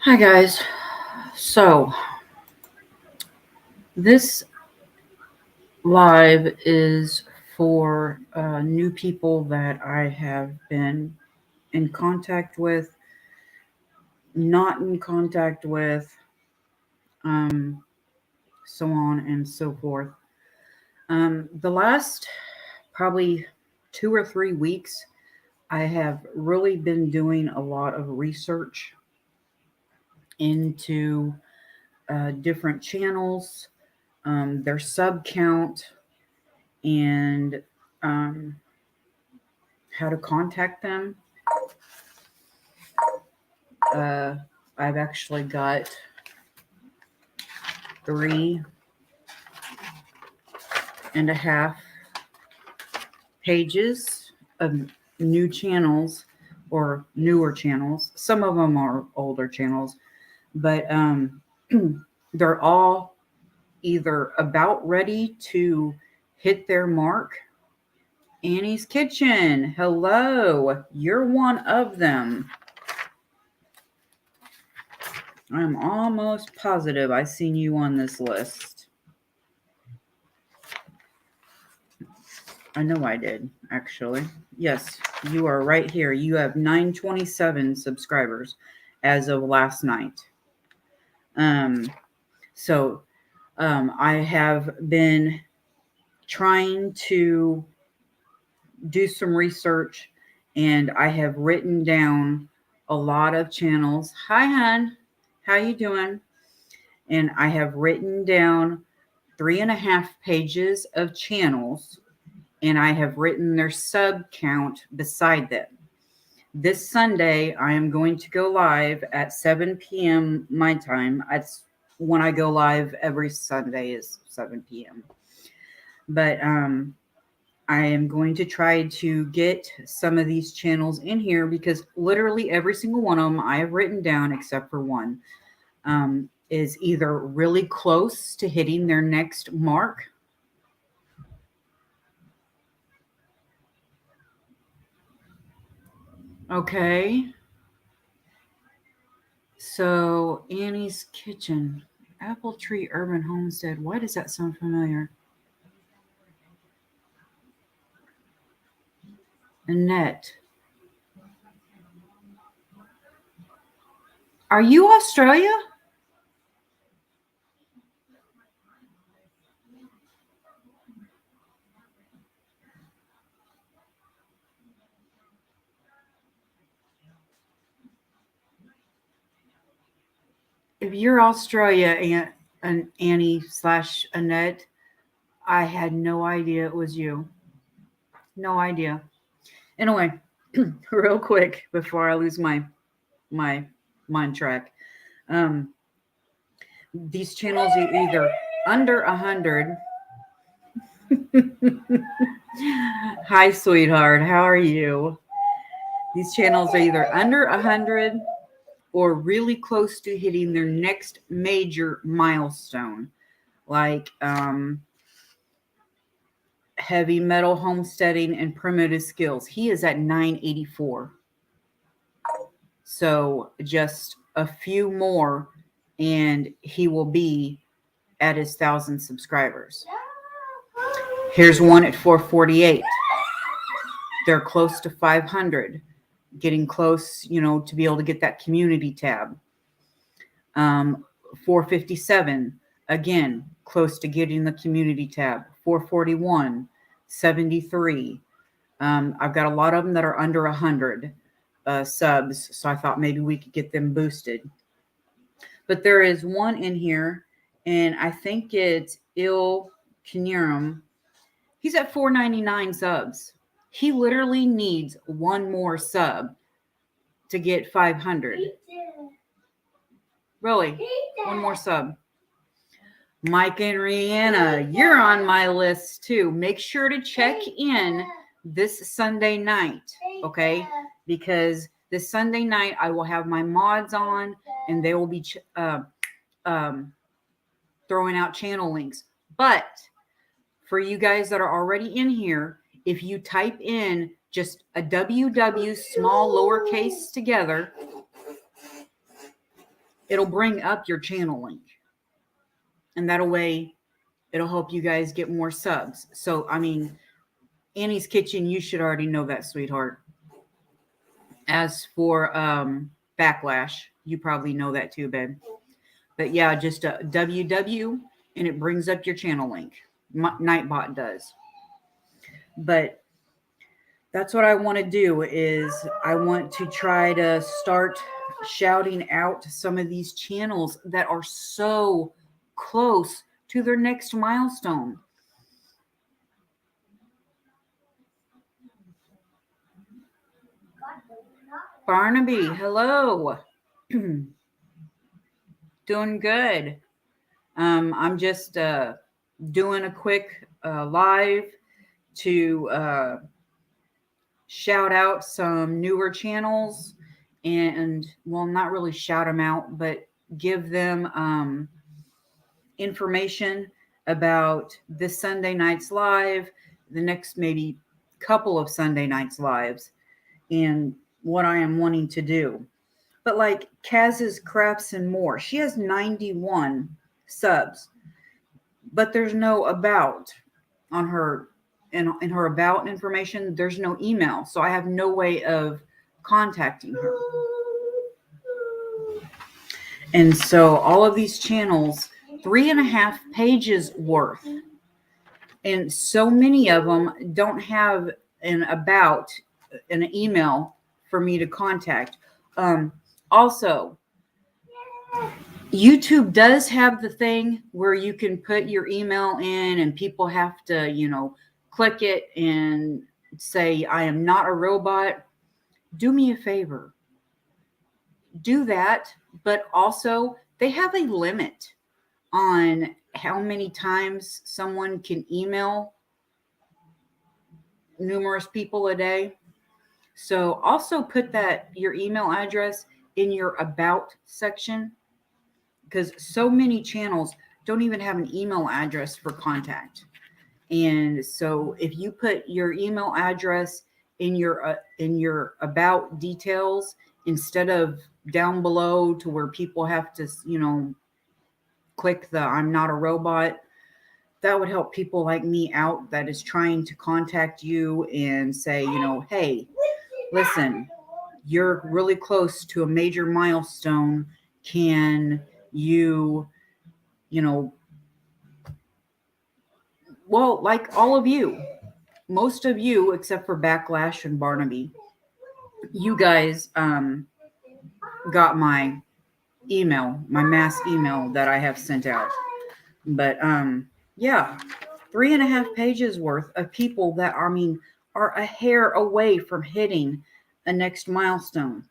Hi guys. So this live is for new people that I have been in contact with, not in contact with, um, so on and so forth. The last probably 2 or 3 weeks, I have really been doing a lot of research into different channels, their sub count, and um, how to contact them. Uh, I've actually got 3.5 pages of new channels or newer channels. Some of them are older channels, but they're all either about ready to hit their mark. Annie's Kitchen, hello, you're one of them. I'm almost positive I seen you on this list. I know I did, actually. Yes, you are right here. You have 927 subscribers as of last night. So I have been trying to do some research, and I have written down a lot of channels. Hi, hon. How you doing? And I have written down 3.5 pages of channels, and I have written their sub count beside them. This Sunday, I am going to go live at 7 p.m. my time. That's when I go live every Sunday is 7 p.m. But I am going to try to get some of these channels in here because literally every single one of them I have written down except for one is either really close to hitting their next mark. Okay. So Annie's Kitchen, Apple Tree Urban Homestead. Why does that sound familiar? Annette. Are you Australia? If you're Australia, Annie / Annette, I had no idea it was you. No idea. Anyway, real quick before I lose my mind track, um, these channels are either under 100. Hi, sweetheart. How are you? These channels are either under 100 or really close to hitting their next major milestone, like heavy metal homesteading and primitive skills. He is at 984. So just a few more and he will be at his 1,000 subscribers. Here's one at 448. They're close to 500, getting close, to be able to get that community tab. 457, again, close to getting the community tab. 441, 73. I've got a lot of them that are under 100 subs, so I thought maybe we could get them boosted. But there is one in here, and I think it's Il Kinerum. He's at 499 subs. He literally needs one more sub to get 500. Really, one more sub. Mike and Rihanna, you're on my list too. Make sure to check in this Sunday night, okay? Because this Sunday night I will have my mods on, and they will be throwing out channel links. But for you guys that are already in here, if you type in just a www, small lowercase together. It'll bring up your channel link. And that way, it'll help you guys get more subs. So, I mean, Annie's Kitchen, you should already know that, sweetheart. As for Backlash, you probably know that too, babe. But yeah, just a www, and it brings up your channel link. Nightbot does. But that's what I want to do is I want to try to start shouting out some of these channels that are so close to their next milestone. Barnaby, hello. Doing good. I'm just doing a quick live to shout out some newer channels and, well, not really shout them out, but give them information about this Sunday night's live, the next maybe couple of Sunday nights lives, and what I am wanting to do. But like Kaz's Crafts and More, she has 91 subs, but there's no about on her. In her about information, there's no email. So I have no way of contacting her. And so all of these channels, 3.5 pages worth. And so many of them don't have an about, an email for me to contact. Also, YouTube does have the thing where you can put your email in and people have to, click it and say, I am not a robot. Do me a favor. Do that. But also, they have a limit on how many times someone can email numerous people a day. So also put your email address in your about section, because so many channels don't even have an email address for contact. And so if you put your email address in your about details instead of down below to where people have to, click the I'm not a robot, that would help people like me out that is trying to contact you and say, hey, listen, you're really close to a major milestone. Can you, well, like all of you, most of you, except for Backlash and Barnaby, you guys got my email, my mass email that I have sent out. But yeah, 3.5 pages worth of people that are a hair away from hitting a next milestone.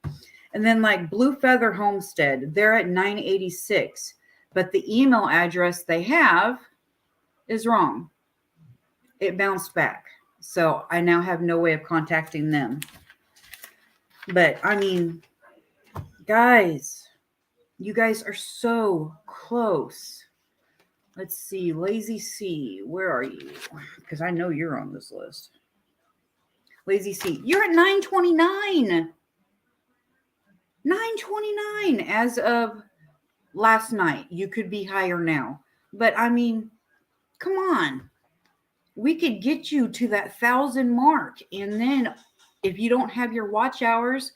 And then like Blue Feather Homestead, they're at 986, but the email address they have is wrong. It bounced back. So I now have no way of contacting them. But guys, you guys are so close. Let's see. Lazy C, where are you? Because I know you're on this list. Lazy C, you're at 929. 929 as of last night. You could be higher now. But come on. We could get you to that 1,000 mark. And then if you don't have your watch hours,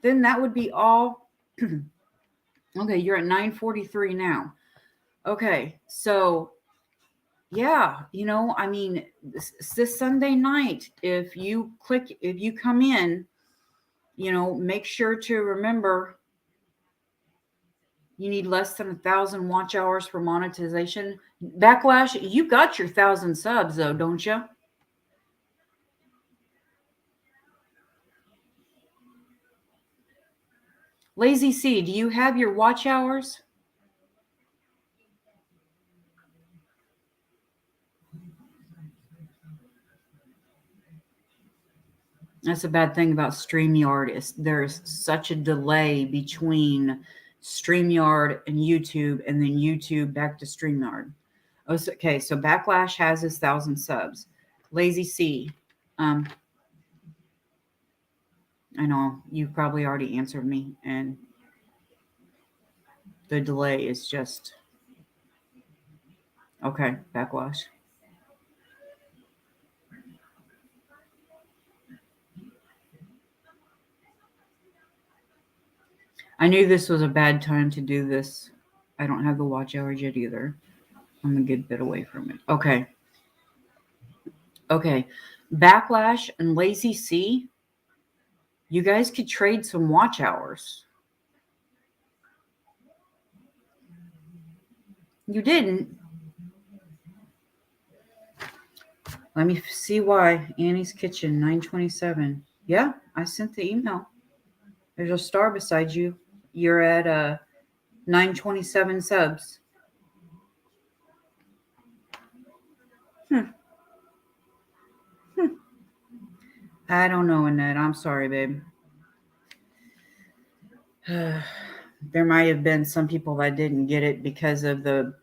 then that would be all. Okay, you're at 943 now. Okay, so yeah, this Sunday night, if you come in, make sure to remember you need less than 1,000 watch hours for monetization. Backlash, you got your 1,000 subs though, don't you? Lazy C, do you have your watch hours? That's a bad thing about StreamYard is there's such a delay between StreamYard and YouTube, and then YouTube back to StreamYard. Okay, so Backlash has his 1,000 subs. Lazy C, I know you probably already answered me, and the delay is just okay. Backlash. I knew this was a bad time to do this. I don't have the watch hours yet either. I'm a good bit away from it. Okay. Okay. Backlash and Lazy C, you guys could trade some watch hours. You didn't. Let me see why. Annie's Kitchen, 927. Yeah, I sent the email. There's a star beside you. You're at 927 subs. Hmm. Hmm. I don't know, Annette. I'm sorry, babe. There might have been some people that didn't get it because of the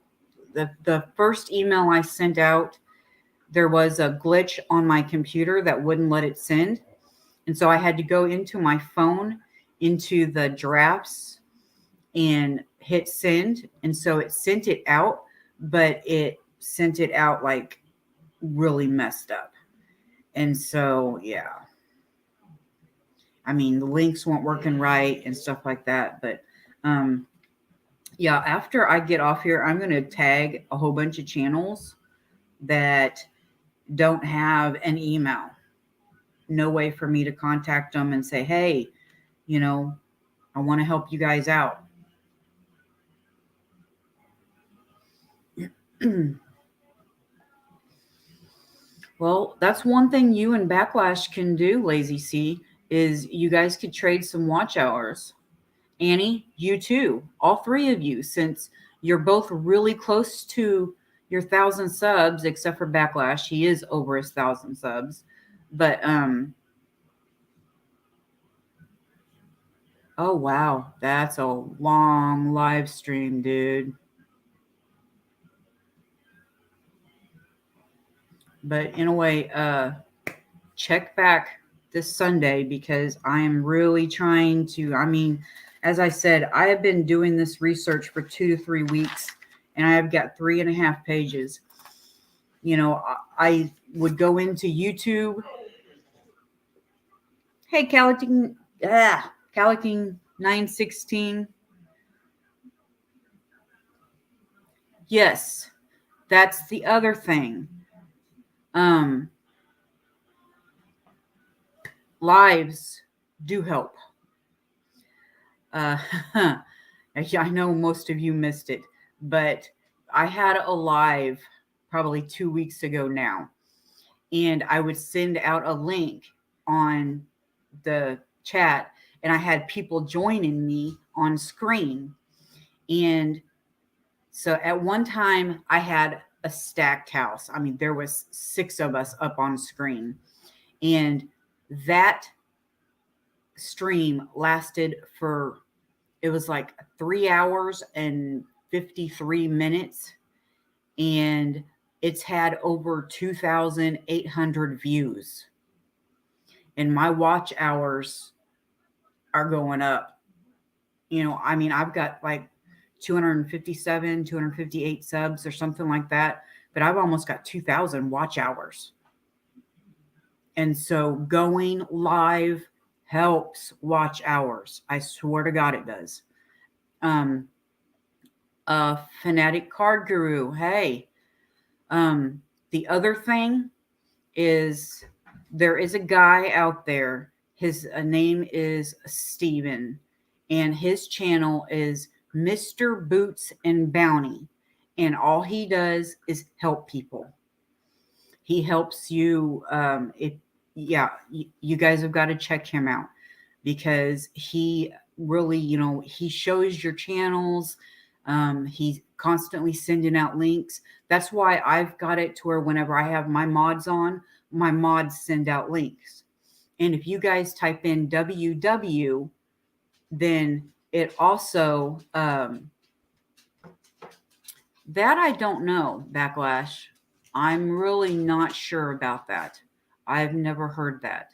first email I sent out. There was a glitch on my computer that wouldn't let it send. And so I had to go into my phone, into the drafts, and hit send. And so it sent it out, but it sent it out like really messed up. And so, yeah. I mean, the links weren't working right and stuff like that. But yeah, after I get off here, I'm going to tag a whole bunch of channels that don't have an email. No way for me to contact them and say, hey, I want to help you guys out. Well, that's one thing you and Backlash can do, Lazy C, is you guys could trade some watch hours. Annie, you too, all three of you, since you're both really close to your 1,000 subs, except for Backlash. He is over his 1,000 subs. But, oh, wow. That's a long live stream, dude. But in a way, check back this Sunday because I am really trying to. I mean, as I said, I have been doing this research for 2 to 3 weeks and I have got 3.5 pages. I would go into YouTube. Hey, Caliking 916. Yes, that's the other thing. Lives do help. I know most of you missed it, but I had a live probably 2 weeks ago now, and I would send out a link on the chat, and I had people joining me on screen. And so at one time I had a stacked house. I mean, there was 6 of us up on screen, and that stream lasted for, it was like 3 hours and 53 minutes, and it's had over 2,800 views. And my watch hours are going up. I mean, I've got like 257, 258 subs or something like that, but I've almost got 2,000 watch hours. And so going live helps watch hours. I swear to God it does. Fanatic Card Guru. Hey, the other thing is there is a guy out there. His name is Steven, and his channel is Mr. Boots and Bounty. And all he does is help people. He helps you. You guys have got to check him out because he really, he shows your channels. He's constantly sending out links. That's why I've got it to where whenever I have my mods on, my mods send out links. And if you guys type in WW, then it also, that I don't know, Backlash. I'm really not sure about that. I've never heard that.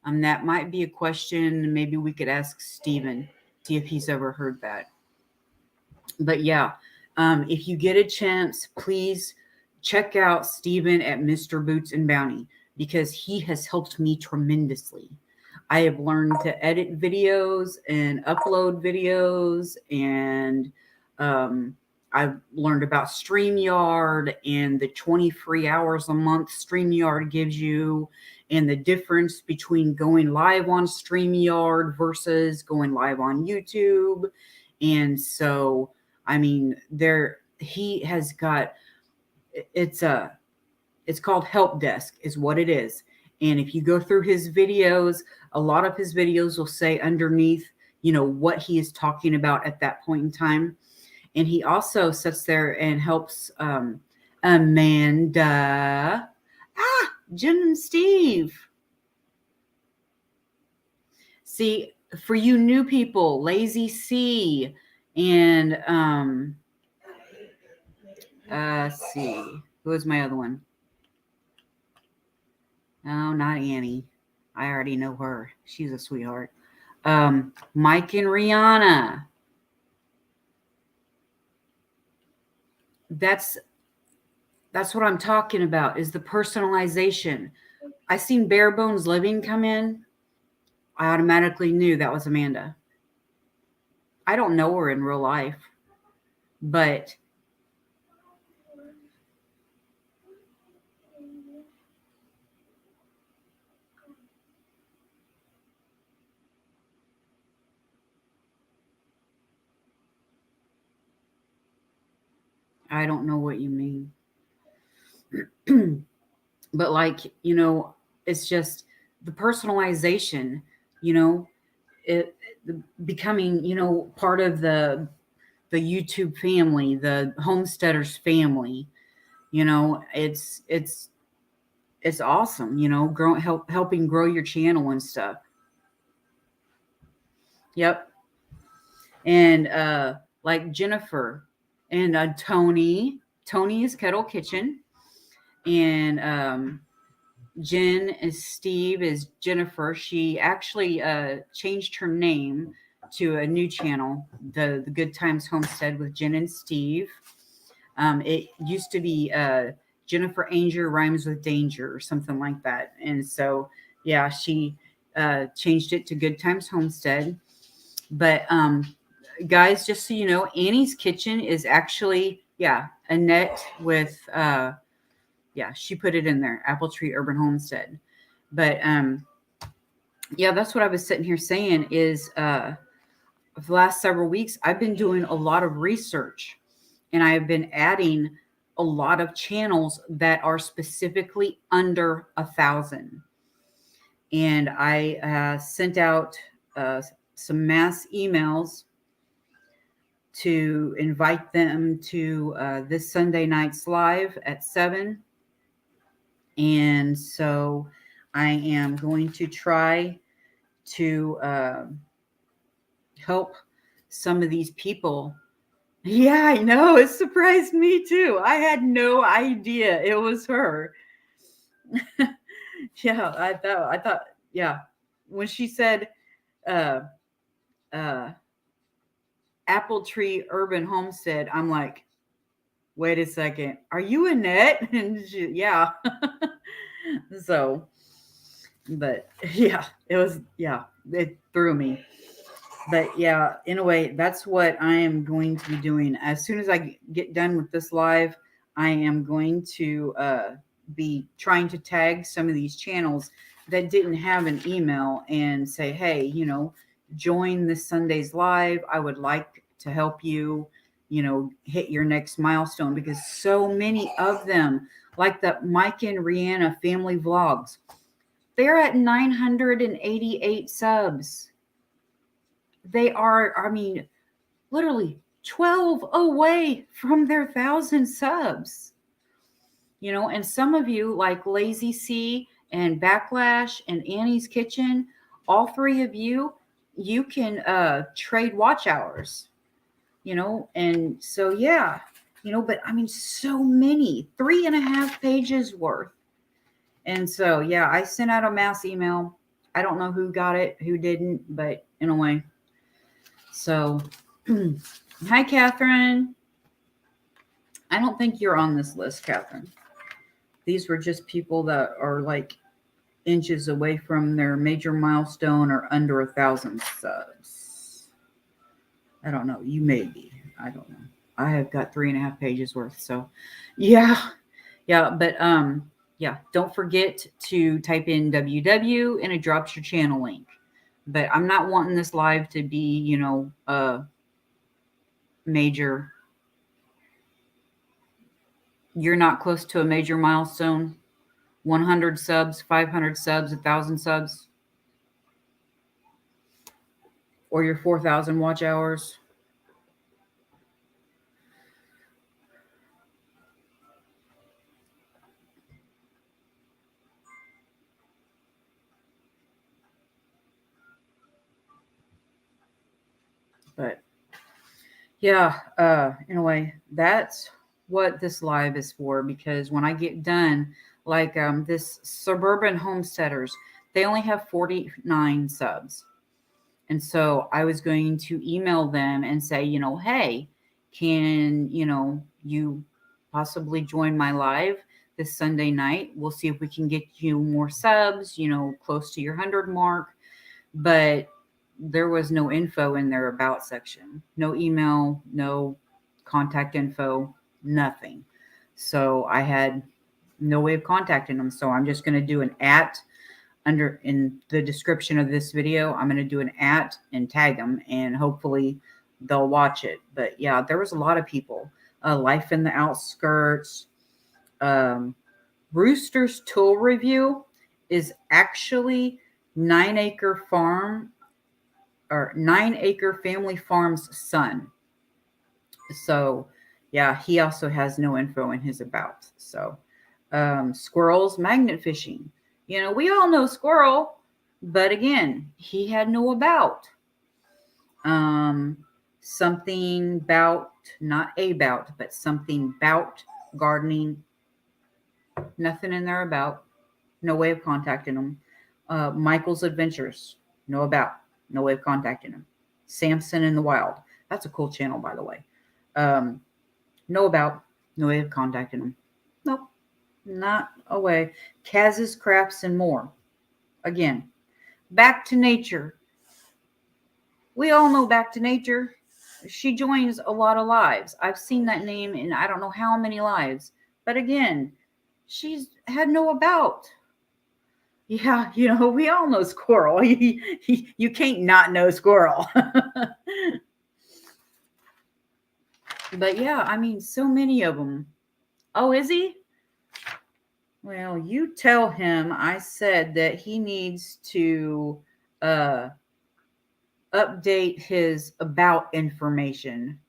That might be a question. Maybe we could ask Steven, see if he's ever heard that. But yeah, if you get a chance, please check out Steven at Mr. Boots and Bounty, because he has helped me tremendously. I have learned to edit videos and upload videos, and I've learned about StreamYard and the 20 free hours a month StreamYard gives you, and the difference between going live on StreamYard versus going live on YouTube. And so, I mean, he has got, it's called Help Desk is what it is. And if you go through his videos, a lot of his videos will say underneath, what he is talking about at that point in time. And he also sits there and helps Amanda, Jen and Steve. See, for you new people, Lazy C, and let's see, who was my other one? No, not Annie. I already know her. She's a sweetheart. Mike and Rihanna. That's what I'm talking about, is the personalization. I seen Bare Bones Living come in. I automatically knew that was Amanda. I don't know her in real life, but I don't know what you mean. But it's just the personalization, it becoming, part of the YouTube family, the homesteaders family. It's awesome, helping grow your channel and stuff. Yep. And like Jennifer and Tony is Kettle Kitchen, and Jen is Steve is Jennifer. She actually changed her name to a new channel, the Good Times Homestead with Jen and Steve. It used to be Jennifer Anger Rhymes with Danger or something like that. And so, yeah, she changed it to Good Times Homestead. But guys, just so you know, Annie's Kitchen is actually, Annette with, she put it in there, Apple Tree Urban Homestead. But that's what I was sitting here saying is for the last several weeks, I've been doing a lot of research, and I have been adding a lot of channels that are specifically under 1,000. And I sent out some mass emails to invite them to this Sunday night's live at 7. And so I am going to try to help some of these people. Yeah, I know. It surprised me too. I had no idea it was her. Yeah, I thought, when she said Apple Tree Urban Homestead, I'm like, wait a second, are you Annette? And she, yeah. So, but yeah, it threw me. But yeah, anyway, that's what I am going to be doing. As soon as I get done with this live, I am going to be trying to tag some of these channels that didn't have an email and say, hey, join this Sunday's live. I would like to help you, hit your next milestone, because so many of them, like the Mike and Rihanna family vlogs, they're at 988 subs. They are, literally 12 away from their 1,000 subs. And some of you, like Lazy C and Backlash and Annie's Kitchen, all three of you can trade watch hours. And so, but so many, 3.5 pages worth. And so, I sent out a mass email. I don't know who got it, who didn't, but anyway. So, hi, Catherine. I don't think you're on this list, Catherine. These were just people that are like inches away from their major milestone or under 1,000 subs. I don't know. You may be. I don't know. I have got 3.5 pages worth. So, yeah. But yeah. Don't forget to type in WW and it drops your channel link. But I'm not wanting this live to be, major. You're not close to a major milestone. 100 subs, 500 subs, 1,000 subs, or your 4,000 watch hours. But yeah, anyway, that's what this live is for, because when I get done, like this Suburban Homesteaders, they only have 49 subs. And so I was going to email them and say, hey, can, you possibly join my live this Sunday night? We'll see if we can get you more subs, close to your 100 mark. But there was no info in their about section, no email, no contact info, nothing. So I had no way of contacting them. So I'm just going to do an @ under in the description of this video. I'm going to do an @ and tag them, and hopefully they'll watch it. But yeah, there was a lot of people. Life in the Outskirts. Rooster's Tool Review is actually 9 Acre Farm or 9 Acre Family Farm's son. So yeah, he also has no info in his about. So Squirrels Magnet Fishing. We all know Squirrel, but again, he had no about. Something about, not about, but something about gardening. Nothing in there about. No way of contacting him. Michael's Adventures. No about. No way of contacting him. Samson in the Wild. That's a cool channel, by the way. No about. No way of contacting him. Nope. Not a way. Kaz's Crafts and More. Again, Back to Nature. We all know Back to Nature. She joins a lot of lives. I've seen that name in I don't know how many lives. But again, she's had no about. Yeah, we all know Squirrel. You can't not know Squirrel. But yeah, I mean, so many of them. Oh, is he? Well, you tell him I said that he needs to update his about information.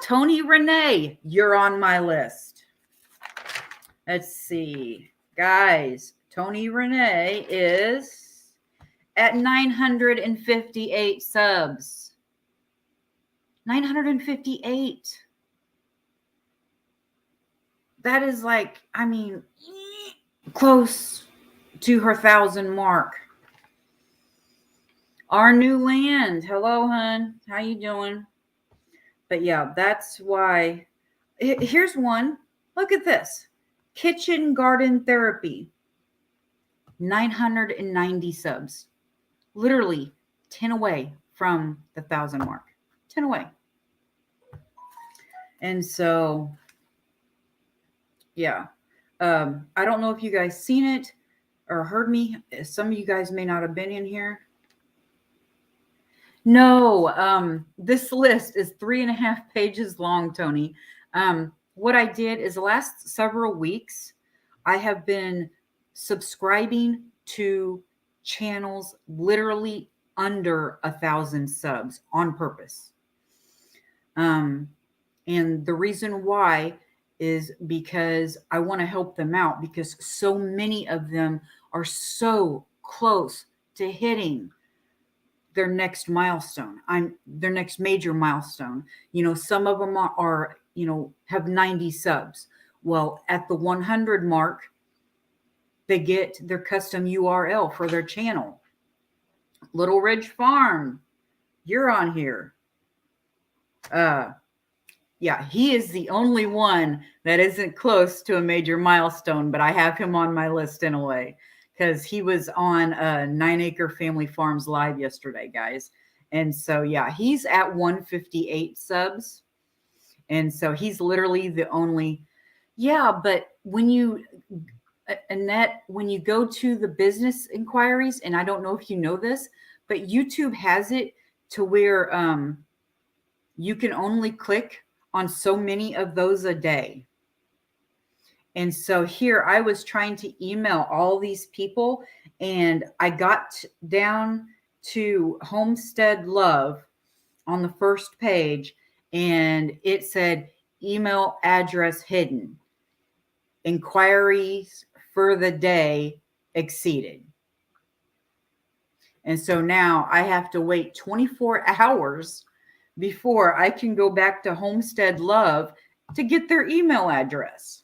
Tony Renee, you're on my list. Let's see. Guys, Tony Renee is at 958 subs. 958. That is like, close to her 1,000 mark. Our New Land. Hello, hun. How you doing? But yeah, that's why. Here's one. Look at this. Kitchen Garden Therapy. 990 subs. Literally 10 away from the 1,000 mark. 10 away. And so, yeah. I don't know if you guys seen it or heard me. Some of you guys may not have been in here. No, this list is 3.5 pages long, Tony. What I did is the last several weeks, I have been subscribing to channels literally under 1,000 subs on purpose. And the reason why is because I want to help them out, because so many of them are so close to hitting their next milestone. Their next major milestone. Some of them are have 90 subs. Well, at the 100 mark, they get their custom URL for their channel. Little Ridge Farm, you're on here. Yeah, he is the only one that isn't close to a major milestone, but I have him on my list in a way because he was on 9 Acre Family Farms Live yesterday, guys. And so, yeah, he's at 158 subs. And so he's literally the only, yeah, but when you, Annette, when you go to the business inquiries, and I don't know if you know this, but YouTube has it to where you can only click on so many of those a day. And so here I was trying to email all these people, and I got down to Homestead Love on the first page, and it said email address hidden. Inquiries for the day exceeded. And so now I have to wait 24 hours before I can go back to Homestead Love to get their email address.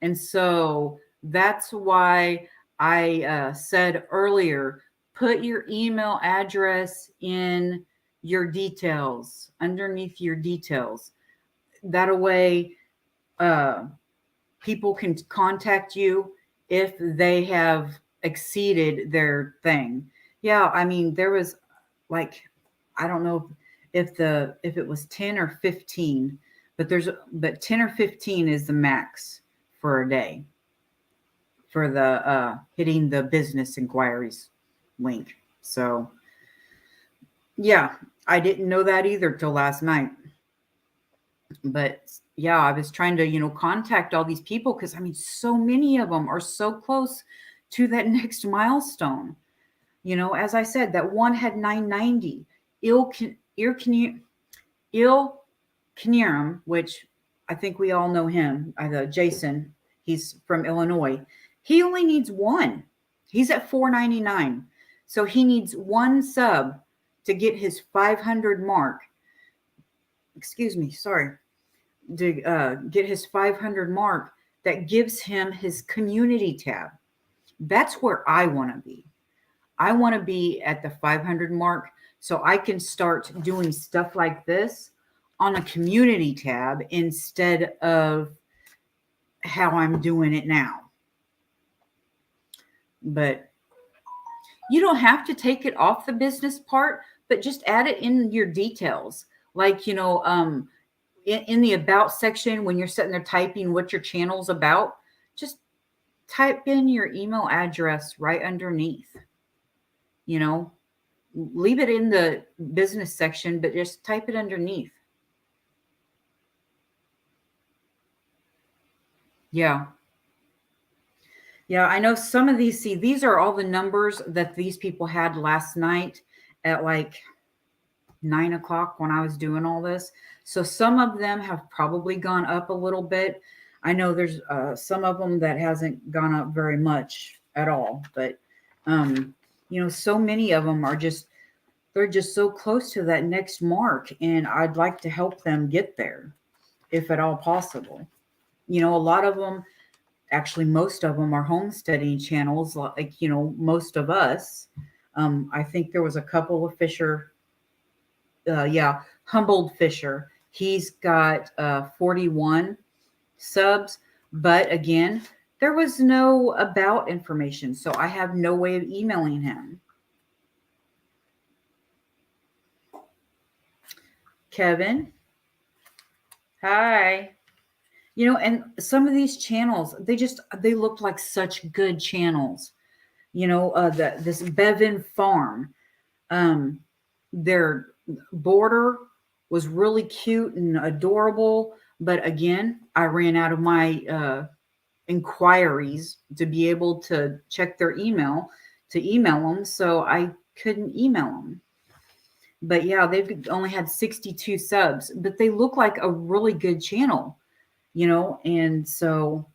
And so that's why I said earlier, put your email address in your details, underneath your details. That way, people can contact you if they have exceeded their thing. Yeah, I mean, there was like, I don't know if it was 10 or 15, but 10 or 15 is the max for a day for the hitting the business inquiries link. So yeah, I didn't know that either till last night. But yeah, I was trying to, contact all these people because I mean, so many of them are so close to that next milestone. As I said, that one had 990. Il Knierim, which I think we all know him, Jason. He's from Illinois. He only needs one. He's at 499. So he needs one sub to get his 500 mark. Excuse me, sorry. To get his 500 mark that gives him his community tab. That's where I want to be. I want to be at the 500 mark so I can start doing stuff like this on a community tab instead of how I'm doing it now. But you don't have to take it off the business part, but just add it in your details. Like, in the about section, when you're sitting there typing what your channel's about, just type in your email address right underneath. Leave it in the business section, but just type it underneath. Yeah. Yeah, I know some of these, these are all the numbers that these people had last night at like 9 o'clock when I was doing all this. So some of them have probably gone up a little bit. I know there's some of them that hasn't gone up very much at all, but so many of them they're just so close to that next mark, and I'd like to help them get there if at all possible. A lot of them, actually most of them, are homesteading channels like, most of us. I think there was a couple of Fisher, Humboldt Fisher. He's got 41 subs, but again, there was no about information, so I have no way of emailing him. Kevin, hi. And some of these channels, they look like such good channels. This Bevan Farm, their border was really cute and adorable. But again, I ran out of my inquiries to be able to check their email to email them. So I couldn't email them. But yeah, they've only had 62 subs, but they look like a really good channel, and so,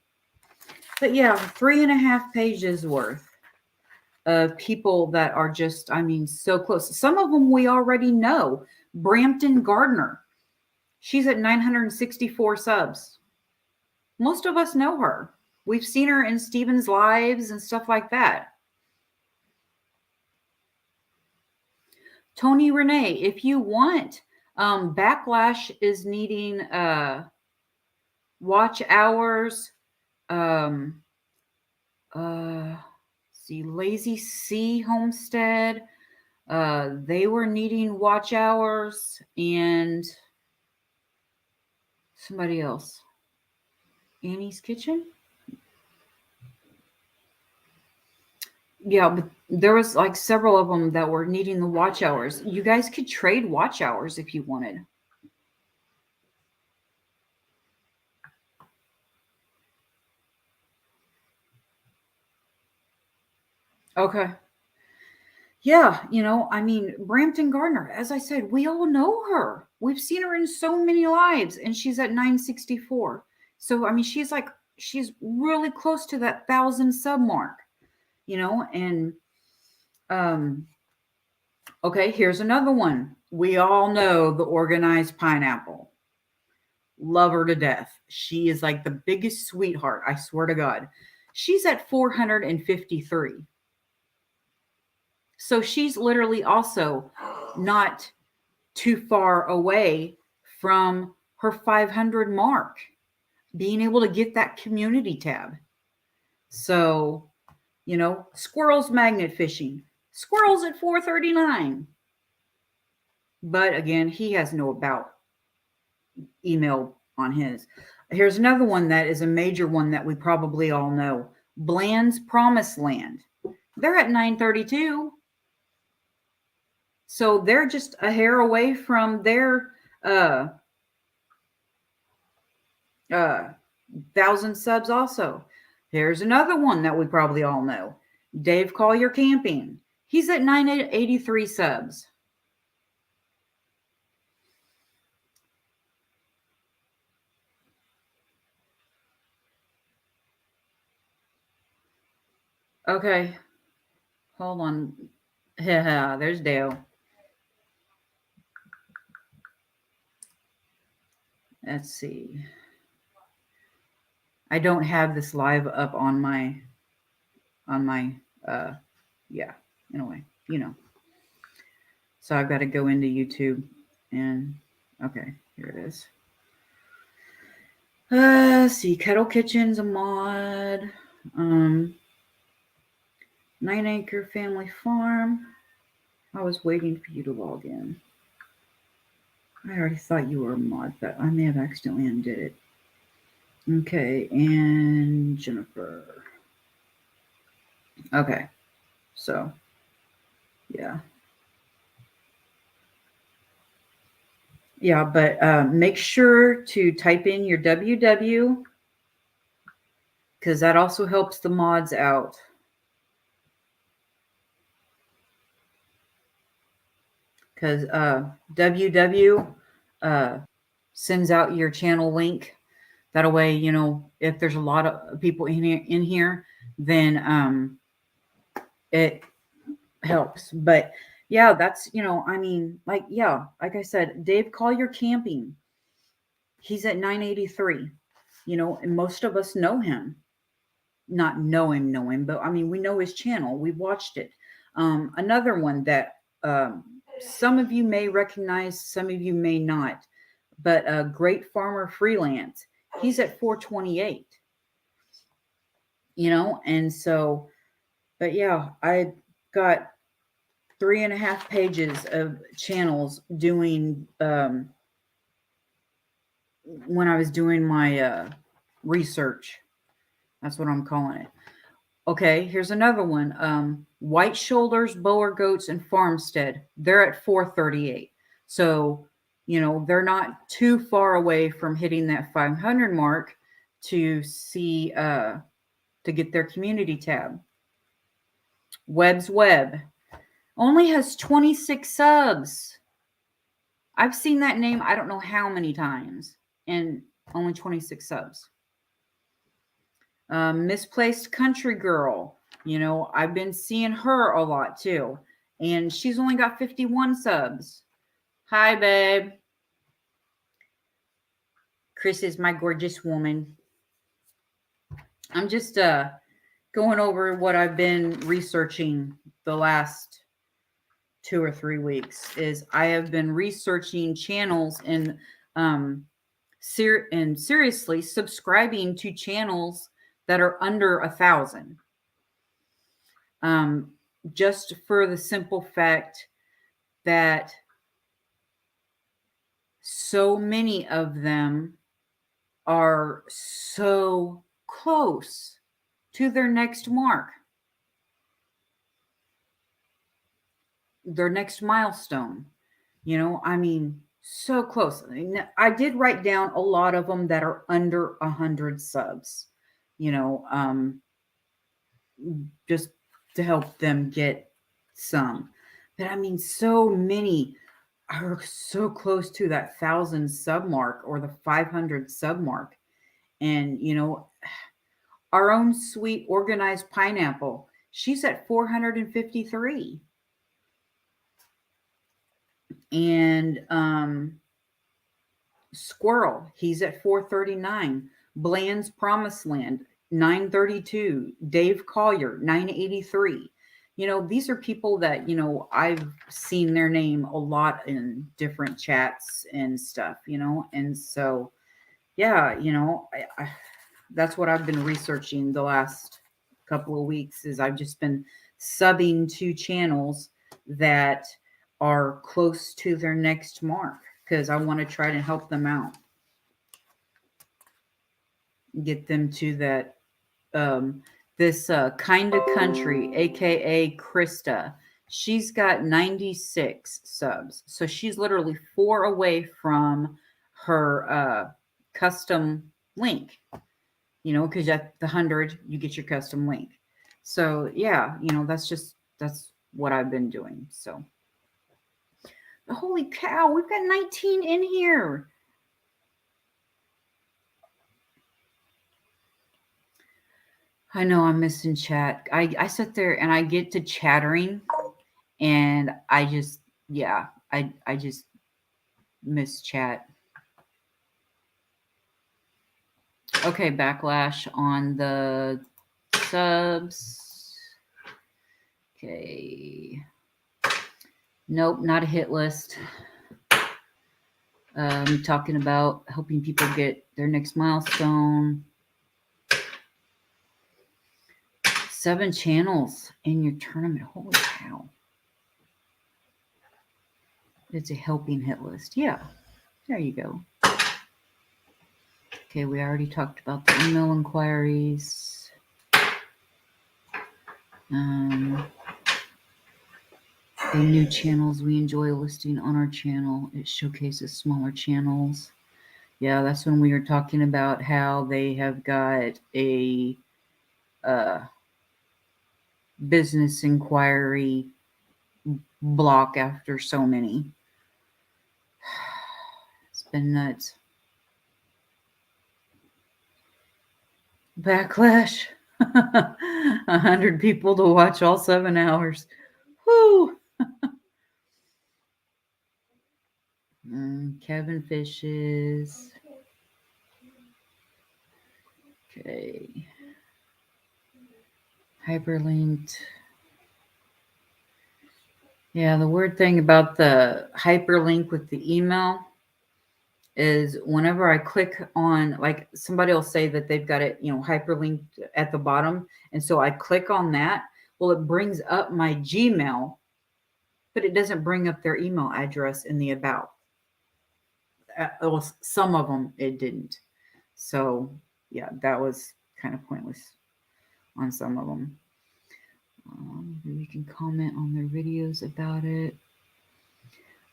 but yeah, 3.5 pages worth of people that are just, I mean, so close. Some of them we already know. Brampton Gardner, she's at 964 subs. Most of us know her. We've seen her in Steven's lives and stuff like that. Tony Renee, if you want, Backlash is needing watch hours. See, Lazy C Homestead. They were needing watch hours, and somebody else. Annie's Kitchen. Yeah, but there was like several of them that were needing the watch hours. You guys could trade watch hours if you wanted. Okay. Yeah, I mean, Brampton Gardner, as I said, we all know her. We've seen her in so many lives, and she's at 964. So, I mean, she's really close to that 1,000 sub mark, and okay, here's another one. We all know the Organized Pineapple. Love her to death. She is like the biggest sweetheart, I swear to God. She's at 453. So she's literally also not too far away from her 500 mark, being able to get that community tab. So, squirrels magnet fishing. Squirrels at 439. But again, he has no about email on his. Here's another one that is a major one that we probably all know. Bland's Promised Land. They're at 932. So they're just a hair away from their 1,000 subs also. Here's another one that we probably all know. Dave Collier Camping. He's at 983 subs. Okay. Hold on. Yeah, there's Dale. Let's see. I don't have this live up on my yeah, anyway, So I've got to go into YouTube and okay, here it is. See, Kettle Kitchen's a mod. 9 Acre Family Farm. I was waiting for you to log in. I already thought you were a mod, but I may have accidentally undid it. Okay, and Jennifer. Okay, so, yeah. Yeah, but make sure to type in your WW because that also helps the mods out. Because WW sends out your channel link. That way, if there's a lot of people in here, then it helps. But yeah, that's, like I said, Dave Collier Camping. He's at 983, and most of us know him. Not know him, but I mean, we know his channel. We watched it. Another one that some of you may recognize, some of you may not, but Great Farmer Freelance. He's at 428. And so, but yeah, I got 3.5 pages of channels doing when I was doing my research. That's what I'm calling it. Okay, here's another one. White Shoulders, Boer Goats, and Farmstead. They're at 438. So, they're not too far away from hitting that 500 mark to see to get their community tab. Webb's Web only has 26 subs. I've seen that name I don't know how many times, and only 26 subs. Misplaced Country Girl. I've been seeing her a lot too. And she's only got 51 subs. Hi, babe. Chris is my gorgeous woman. I'm just going over what I've been researching the last 2 or 3 weeks. Is I have been researching channels and seriously subscribing to channels that are under 1,000. Just for the simple fact that so many of them are so close to their next mark, their next milestone. I mean, so close. I did write down a lot of them that are under 100 subs, you know, just to help them get some. But I mean, so many are so close to that 1,000 sub mark or the 500 sub mark. And, our own sweet organized pineapple, she's at 453. And Squirrel, he's at 439. Bland's Promised Land, 932. Dave Collier, 983. These are people that, I've seen their name a lot in different chats and stuff, and so, yeah, that's what I've been researching the last couple of weeks. Is I've just been subbing to channels that are close to their next mark because I want to try to help them out, get them to that. This kind of country, aka Krista, she's got 96 subs, so she's literally 4 away from her custom link. Because at the 100 you get your custom link. So yeah, that's what I've been doing. So holy cow, we've got 19 in here. I know I'm missing chat. I sit there and I get to chattering and I just miss chat. Okay, backlash on the subs. Okay. Nope, not a hit list. Talking about helping people get their next milestone. 7 channels in your tournament. Holy cow. It's a helping hit list. Yeah, there you go. Okay, we already talked about the email inquiries. The new channels we enjoy listing on our channel. It showcases smaller channels. Yeah, that's when we were talking about how they have got a business inquiry block after so many. It's been nuts. Backlash. 100 people to watch all 7 hours. Whoo! Kevin Fishes. Okay. Hyperlinked. Yeah, the weird thing about the hyperlink with the email is whenever I click on, like, somebody will say that they've got it, hyperlinked at the bottom. And so I click on that. Well, it brings up my Gmail, but it doesn't bring up their email address in the about. Well, some of them it didn't. So yeah, that was kind of pointless on some of them. We can comment on their videos about it.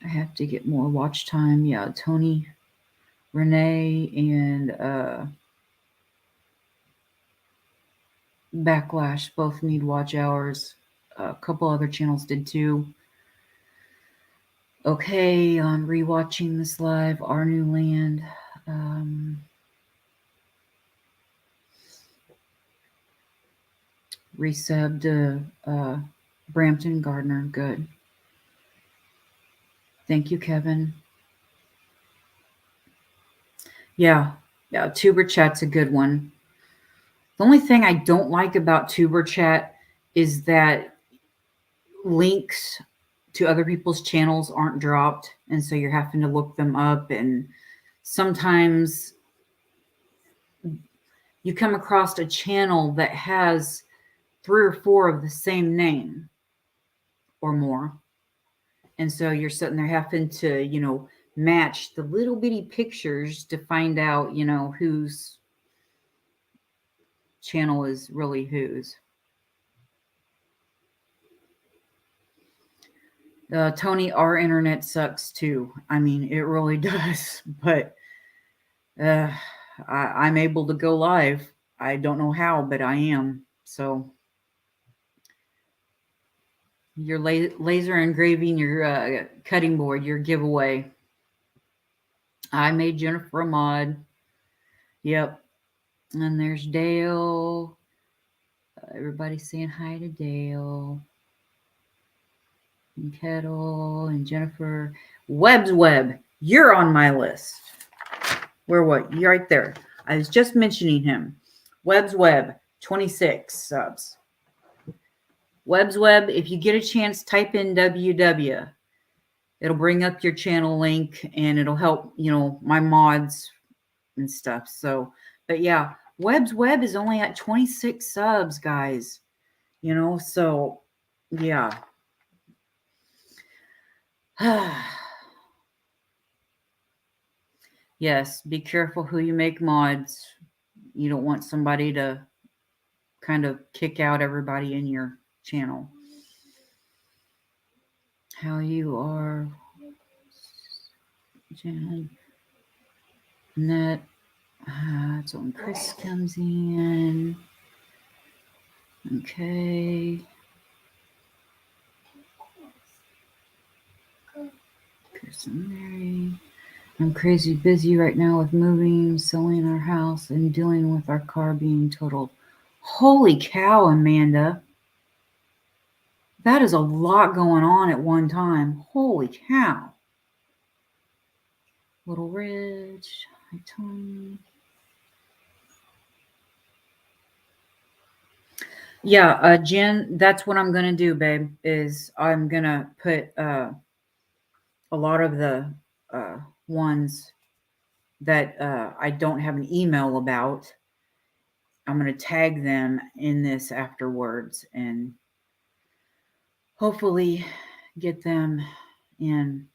I have to get more watch time. Yeah, Tony, Renee, and Backlash both need watch hours. A couple other channels did too. Okay, I'm rewatching this live. Our New Land. Resubbed Brampton Gardner. Good. Thank you, Kevin. Yeah, Tuber Chat's a good one. The only thing I don't like about Tuber Chat is that links to other people's channels aren't dropped, and so you're having to look them up, and sometimes you come across a channel that has 3 or 4 of the same name or more, and so you're sitting there having to, match the little bitty pictures to find out, whose channel is really whose. Tony, our internet sucks too. I mean, it really does. But I'm able to go live. I don't know how, but I am. So your laser engraving, your cutting board, your giveaway. I made Jennifer a mod. Yep. And there's Dale. Everybody's saying hi to Dale. And Kettle and Jennifer. Webb's Web, you're on my list. Where what? You're right there. I was just mentioning him. Webb's Web, 26 subs. Webb's Web, if you get a chance, type in WW. It'll bring up your channel link and it'll help, my mods and stuff. So, but yeah, Webb's Web is only at 26 subs, guys. So yeah. Yes, be careful who you make mods. You don't want somebody to kind of kick out everybody in your channel. How you are, Jan. Net. That's when Chris comes in. Okay. Chris and Mary. I'm crazy busy right now with moving, selling our house, and dealing with our car being totaled. Holy cow, Amanda. That is a lot going on at one time. Holy cow. Little Ridge. Hi, Tony. Yeah, Jen, that's what I'm going to do, babe, is I'm going to put a lot of the ones that I don't have an email about. I'm going to tag them in this afterwards and hopefully get them in.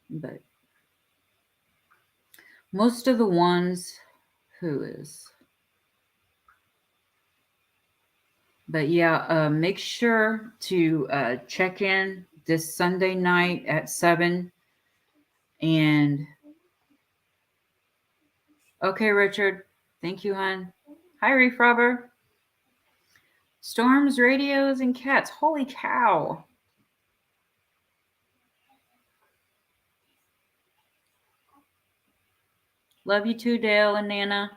But most of the ones, but yeah, make sure to check in this Sunday night at 7. And okay, Richard, thank you, hon. Hi, Reef Rubber. Storms, radios, and cats. Holy cow. Love you too, Dale and Nana.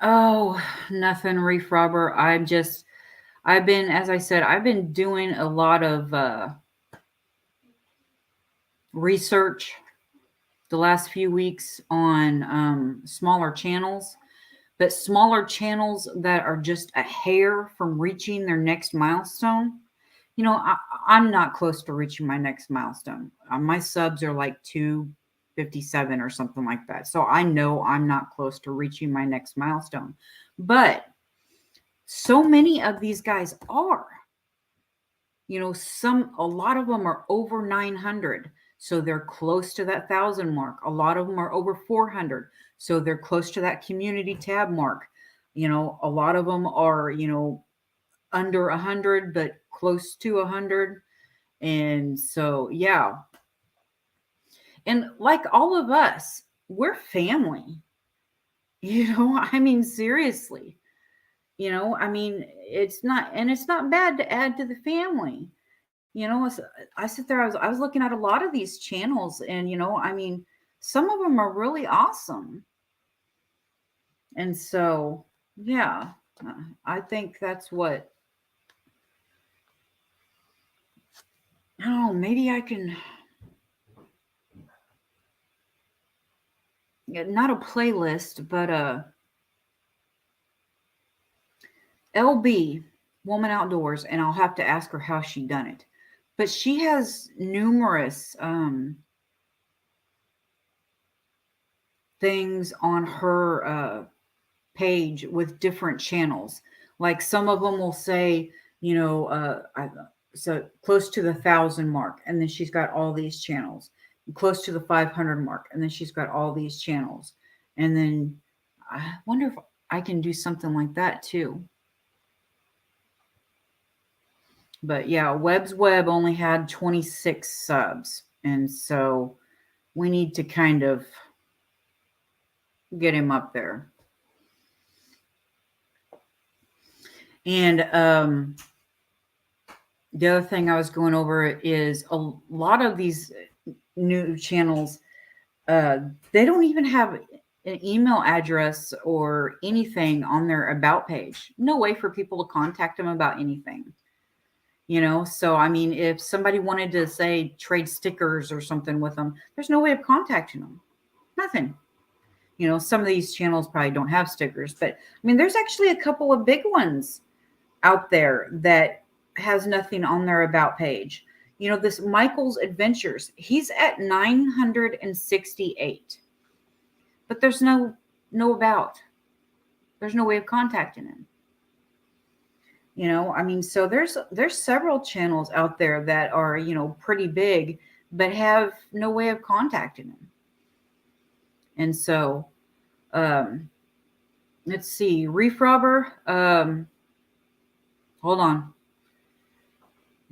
Oh, nothing, Reef Robber. I've been, as I said, I've been doing a lot of research the last few weeks on smaller channels, but smaller channels that are just a hair from reaching their next milestone. I'm not close to reaching my next milestone. My subs are like 257 or something like that. So I know I'm not close to reaching my next milestone. But so many of these guys are. A lot of them are over 900. So they're close to that 1,000 mark. A lot of them are over 400. So they're close to that community tab mark. A lot of them are, under 100, but close to 100. And so, yeah. And like all of us, we're family. I mean, seriously. I mean, it's not bad to add to the family. I sit there, I was looking at a lot of these channels and, I mean, some of them are really awesome. And so, yeah, I think that's what I don't know, maybe I can, not a playlist, but LB, Woman Outdoors, and I'll have to ask her how she done it. But she has numerous things on her page with different channels. Like some of them will say, so close to the 1,000 mark, and then she's got all these channels. Close to the 500 mark, and then she's got all these channels. And then I wonder if I can do something like that too. But yeah, Webb's Web only had 26 subs, and so we need to kind of get him up there. And the other thing I was going over is a lot of these new channels, they don't even have an email address or anything on their about page. No way for people to contact them about anything. So I mean, if somebody wanted to say trade stickers or something with them, there's no way of contacting them. Nothing. Some of these channels probably don't have stickers, but I mean, there's actually a couple of big ones out there that has nothing on their about page. This Michael's Adventures, he's at 968, but there's no about. There's no way of contacting him. I mean, so there's several channels out there that are, pretty big, but have no way of contacting him. And so, let's see, Reef Robber, hold on.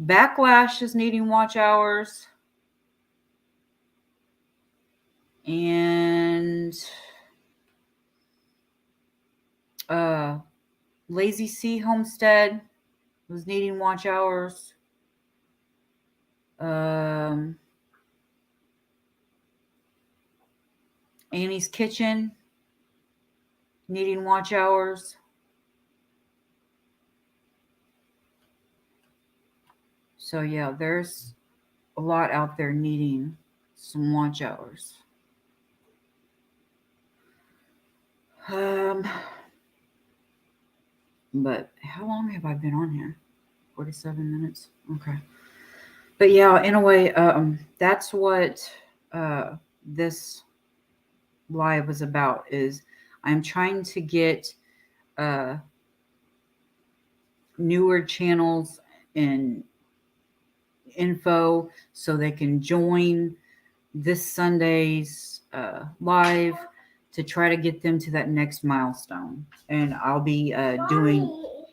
Backlash is needing watch hours. And Lazy Sea Homestead was needing watch hours. Annie's Kitchen needing watch hours. So yeah, there's a lot out there needing some watch hours. But how long have I been on here? 47 minutes. Okay. But yeah, in a way, that's what this live was about. Is I'm trying to get newer channels and info so they can join this Sunday's live to try to get them to that next milestone. And I'll be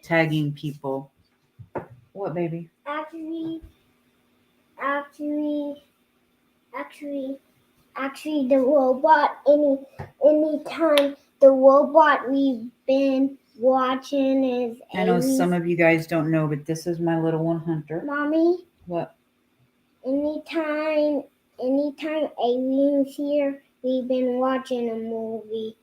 tagging people. What, baby? Actually, the robot. Anytime the robot we've been watching is. I know some of you guys don't know, but this is my little one, Hunter. Mommy. What? Anytime Alien's here, we've been watching a movie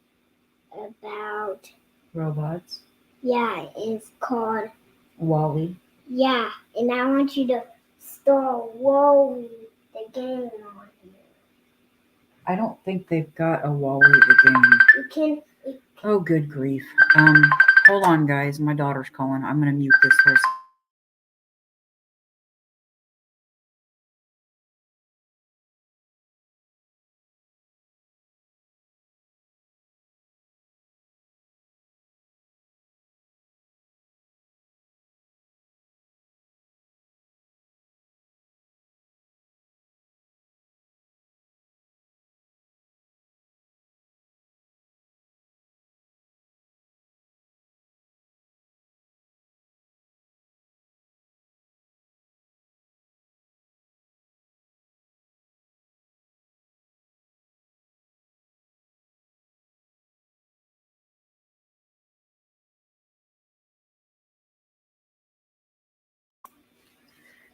about robots. Yeah, it's called WALL-E. Yeah, and I want you to start WALL-E, the game on here. I don't think they've got a WALL-E the game. Oh, good grief. Hold on, guys. My daughter's calling. I'm going to mute this for a second.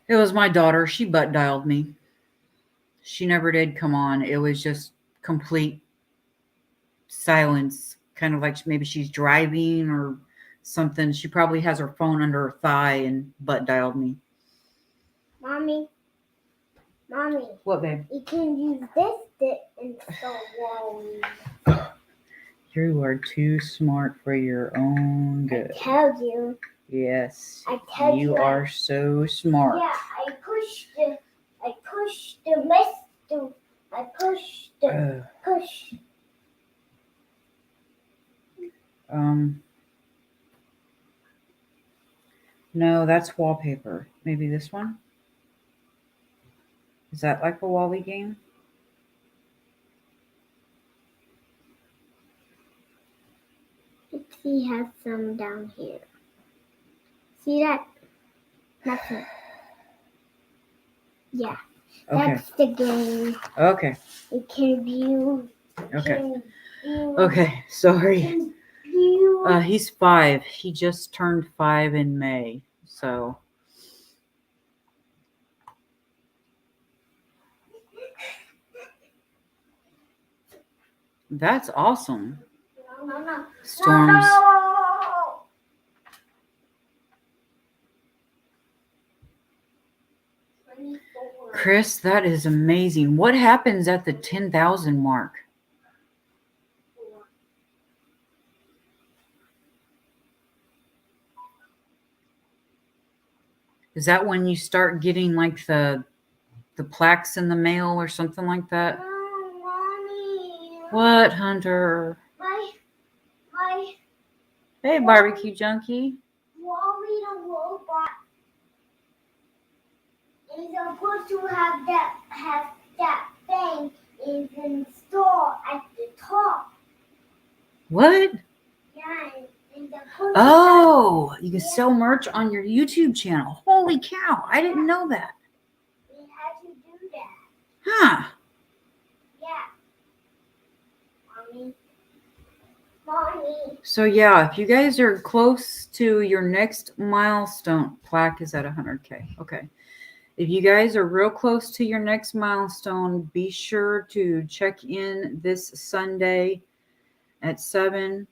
It was my daughter. She butt dialed me. She never did come on. It was just complete silence, kind of like maybe she's driving or something. She probably has her phone under her thigh and butt dialed me. Mommy, Mommy, What, babe? you can use this stick and start rolling. You are too smart for your own good. I told you. Yes. I told you. You are so smart. Yeah, I pushed the milestone. I pushed the push. No, that's wallpaper. Maybe this one? Is that like a Wally game? He has some down here. See that? Nothing. Yeah. Okay. That's the game. Okay. You can view. Okay. Okay. Sorry. He's 5. He just turned 5 in May. So. That's awesome. No. Storms. No. Chris, that is amazing. What happens at the 10,000 mark? Is that when you start getting like the plaques in the mail or something like that? No, Mommy. What, Hunter? My Hey, barbecue junkie. Wally the robot is supposed to have that thing is installed at the top. What? Yeah, and Oh, you can sell merch on your YouTube channel. Holy cow. I didn't know that. we had to do that. Huh. Yeah. Mommy. So yeah, if you guys are close to your next milestone, plaque is at 100K. Okay. If you guys are real close to your next milestone, be sure to check in this Sunday at 7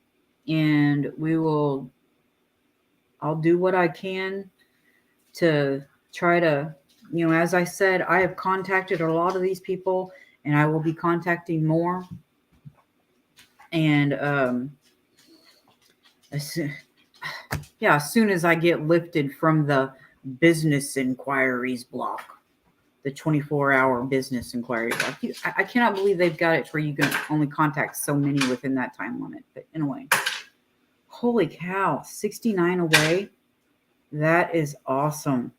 and I'll do what I can to try to, as I said, I have contacted a lot of these people and I will be contacting more. And as soon as I get lifted from the business inquiries block, the 24-hour business inquiry block. I cannot believe they've got it where you can only contact so many within that time limit. But anyway, holy cow, 69 away. That is awesome.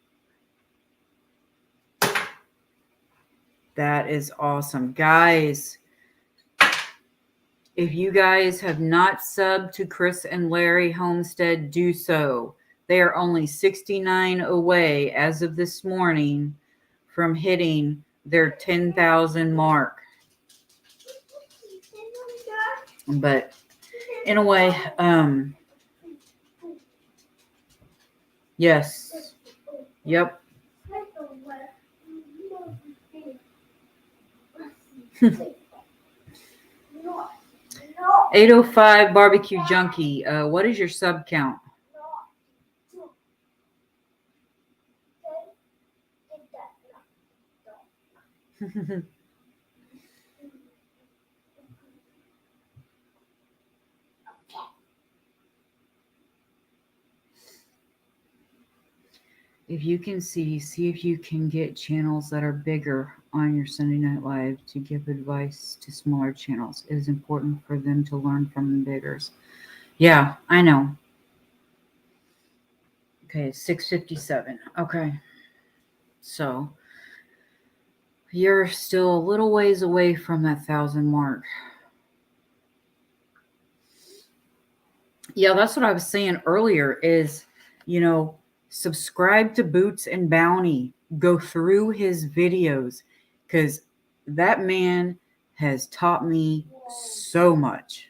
That is awesome. Guys, if you guys have not subbed to Chris and Larry Homestead, do so. They are only 69 away as of this morning from hitting their 10,000 mark. But anyway, yes. Yep. 805 barbecue junkie. What is your sub count? If you can see if you can get channels that are bigger on your Sunday Night Live to give advice to smaller channels. It is important for them to learn from the biggers. Yeah, I know. Okay, 657. Okay. So you're still a little ways away from that 1,000 mark. Yeah, that's what I was saying earlier is, subscribe to Boots and Bounty. Go through his videos because that man has taught me so much.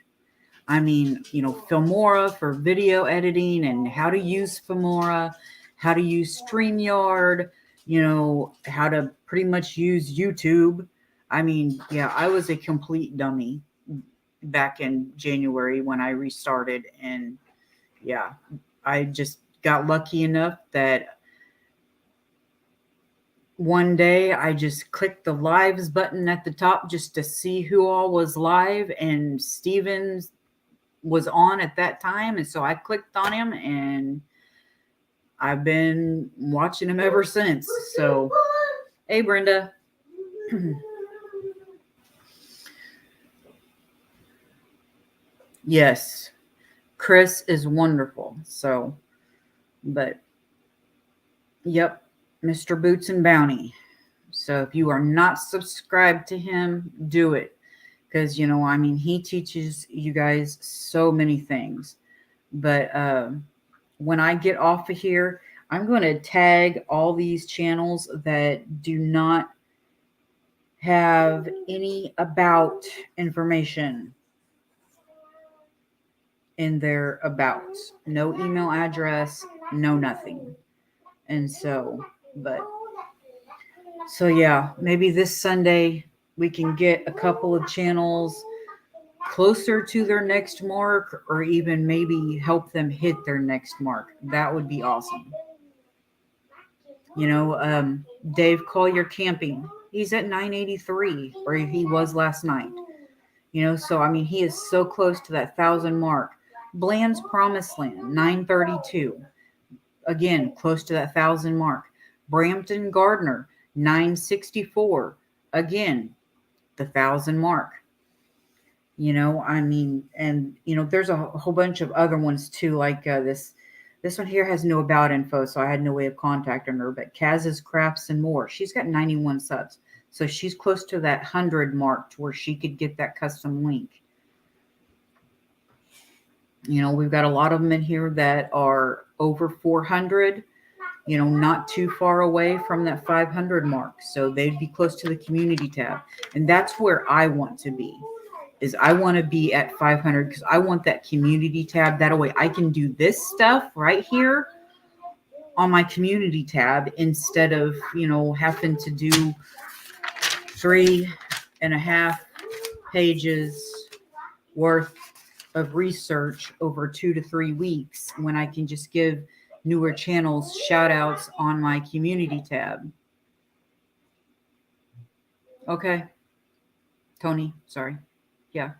I mean, Filmora for video editing and how to use Filmora, how to use StreamYard, how to pretty much use YouTube. I mean, yeah, I was a complete dummy back in January when I restarted. And yeah, I just got lucky enough that one day I just clicked the lives button at the top just to see who all was live, and Stevens was on at that time. And so I clicked on him, and I've been watching him ever since. So, hey, Brenda. Yes, Chris is wonderful. So, but yep, Mr. Boots and Bounty. So if you are not subscribed to him, do it. Because, I mean, he teaches you guys so many things. But when I get off of here, I'm going to tag all these channels that do not have any about information in their about. No email address, no nothing. And so, yeah, maybe this Sunday we can get a couple of channels closer to their next mark, or even maybe help them hit their next mark. That would be awesome. Dave Collier Camping, he's at 983, or he was last night. So I mean, he is so close to that 1,000 mark. Bland's Promised Land, 932. Again, close to that 1,000 mark. Brampton Gardner, 964. Again, the 1,000 mark. I mean, and there's a whole bunch of other ones too, like this one here has no about info, so I had no way of contacting her. But Kaz's Crafts and More, she's got 91 subs, so she's close to that 100 mark to where she could get that custom link. We've got a lot of them in here that are over 400, not too far away from that 500 mark, so they'd be close to the community tab. And that's where I want to be. I want to be at 500 because I want that community tab. That way I can do this stuff right here on my community tab instead of, having to do 3.5 pages worth of research over 2 to 3 weeks when I can just give newer channels shout outs on my community tab. Okay. Tony, sorry. Yeah.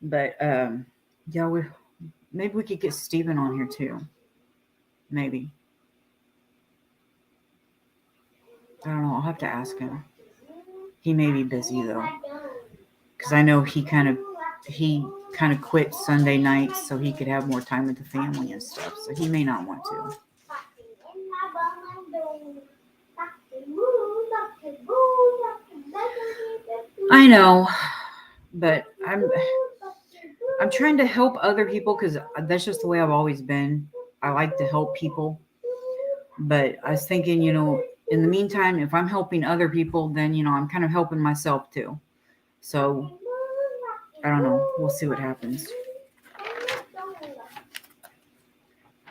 But yeah, maybe we could get Steven on here too. Maybe. I don't know. I'll have to ask him. He may be busy though, because I know he kind of quit Sunday nights so he could have more time with the family and stuff. So he may not want to. I know, but I'm trying to help other people because that's just the way I've always been. I like to help people. But I was thinking, in the meantime, if I'm helping other people, then, I'm kind of helping myself too. So, I don't know. We'll see what happens.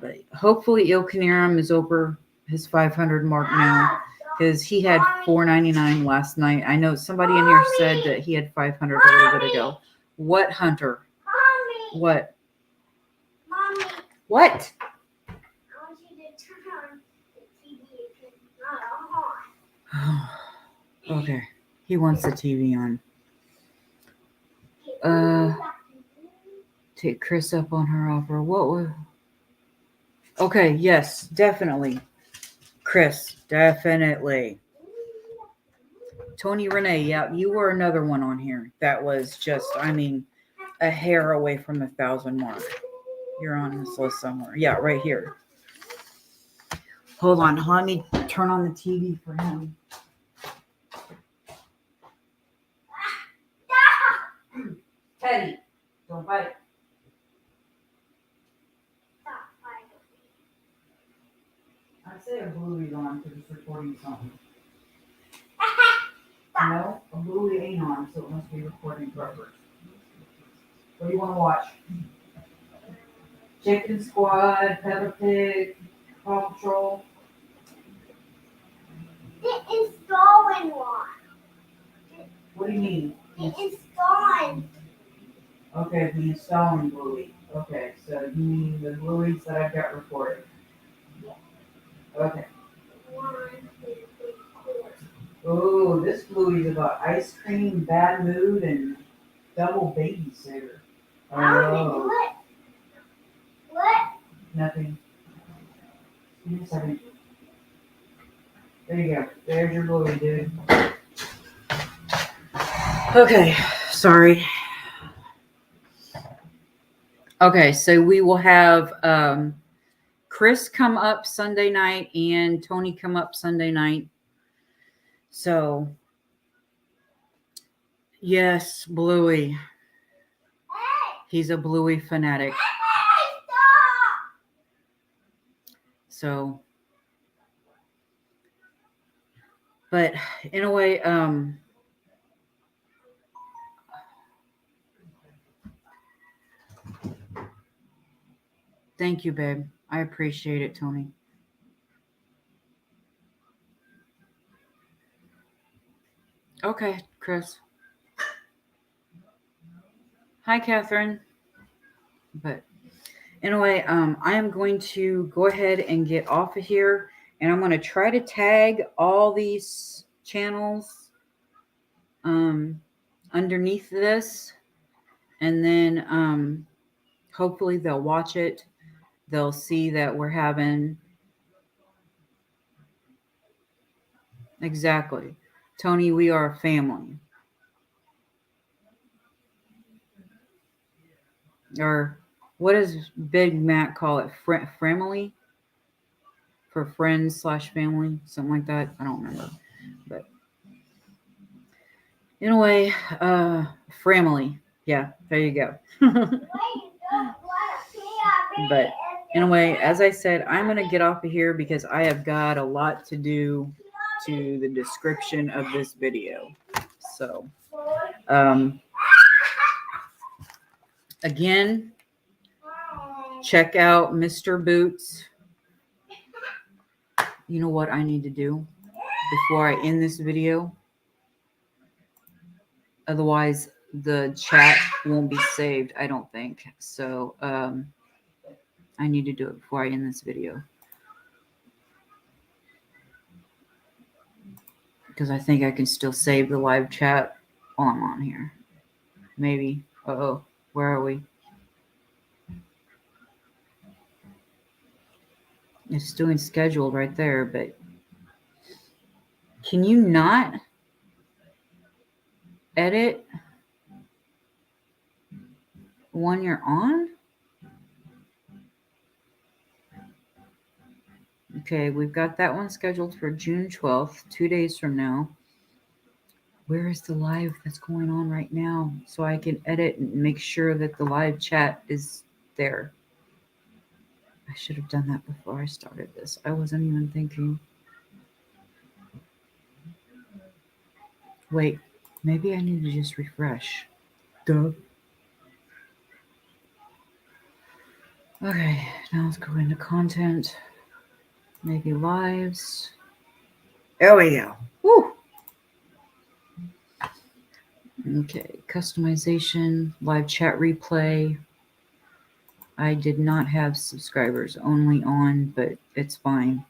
But hopefully Ilkaniram is over his 500 mark now, because he had 499 last night. I know somebody in here said that he had 500 a little bit ago. What, Hunter? Mommy. What? Mommy. What? I want you to turn the TV if it's not on. Okay. He wants the TV on. Take Chris up on her offer. What was... Okay, yes, definitely. Chris, definitely. Tony Renee, yeah, you were another one on here. That was just, I mean, a hair away from the 1,000 mark. You're on this list somewhere. Yeah, right here. Hold on. Let me turn on the TV for him. Teddy, don't bite. I'd say a bluey's on because it's recording something. No, a bluey ain't on, so it must be recording forever. What do you want to watch? Chicken Squad, Peppa Pig, Paw Patrol. The installing one. What do you mean? The installing. Okay, the installing bluey. Okay, so you mean the blueys that I've got recorded? Okay. Oh, this movie's about ice cream, bad mood, and double babysitter. I want to do it. What? Nothing. Give me a second. There you go. There's your movie, dude. Okay, sorry. Okay, so we will have Chris come up Sunday night and Tony come up Sunday night. So, yes, Bluey. He's a Bluey fanatic. So, but in a way, thank you, babe. I appreciate it, Tony. Okay, Chris. Hi, Catherine. But anyway, I am going to go ahead and get off of here, and I'm going to try to tag all these channels underneath this, and then hopefully they'll watch it. They'll see that we're having exactly, Tony. We are a family. Or what does Big Mac call it? Family? For friends/family, something like that. I don't remember. But anyway, family. Yeah, there you go. But anyway, as I said, I'm going to get off of here because I have got a lot to do to the description of this video. So, again, check out Mr. Boots. You know what I need to do before I end this video? Otherwise, the chat won't be saved, I don't think. So, I need to do it before I end this video. Because I think I can still save the live chat while I'm on here. Maybe. Uh-oh. Where are we? It's doing scheduled right there, but can you not edit when you're on? Okay, we've got that one scheduled for June 12th, 2 days from now. Where is the live that's going on right now? So I can edit and make sure that the live chat is there. I should have done that before I started this. I wasn't even thinking. Wait, maybe I need to just refresh. Duh. Okay, now let's go into content. Maybe lives. There we go. Woo! Okay, customization, live chat replay. I did not have subscribers only on, but it's fine.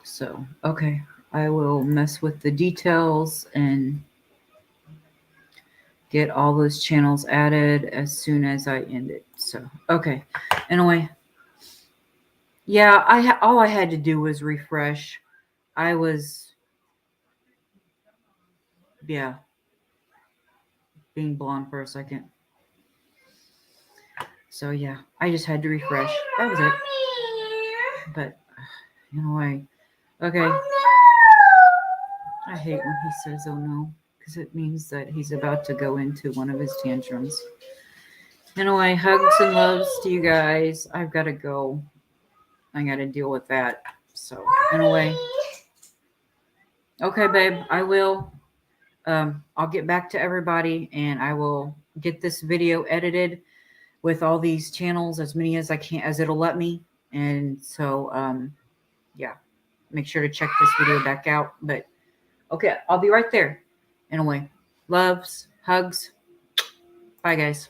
So, okay. I will mess with the details and get all those channels added as soon as I end it. So, okay. Anyway, yeah, all I had to do was refresh. I was, yeah, being blonde for a second. So, yeah, I just had to refresh. That was it. But, anyway, okay. I hate when he says, oh no, because it means that he's about to go into one of his tantrums. Anyway, hugs and loves to you guys. I've got to go. I got to deal with that. So, anyway. Okay, babe, I will. I'll get back to everybody and I will get this video edited with all these channels, as many as I can, as it'll let me. And so, yeah, make sure to check this video back out. But okay, I'll be right there. Anyway, loves, hugs. Bye, guys.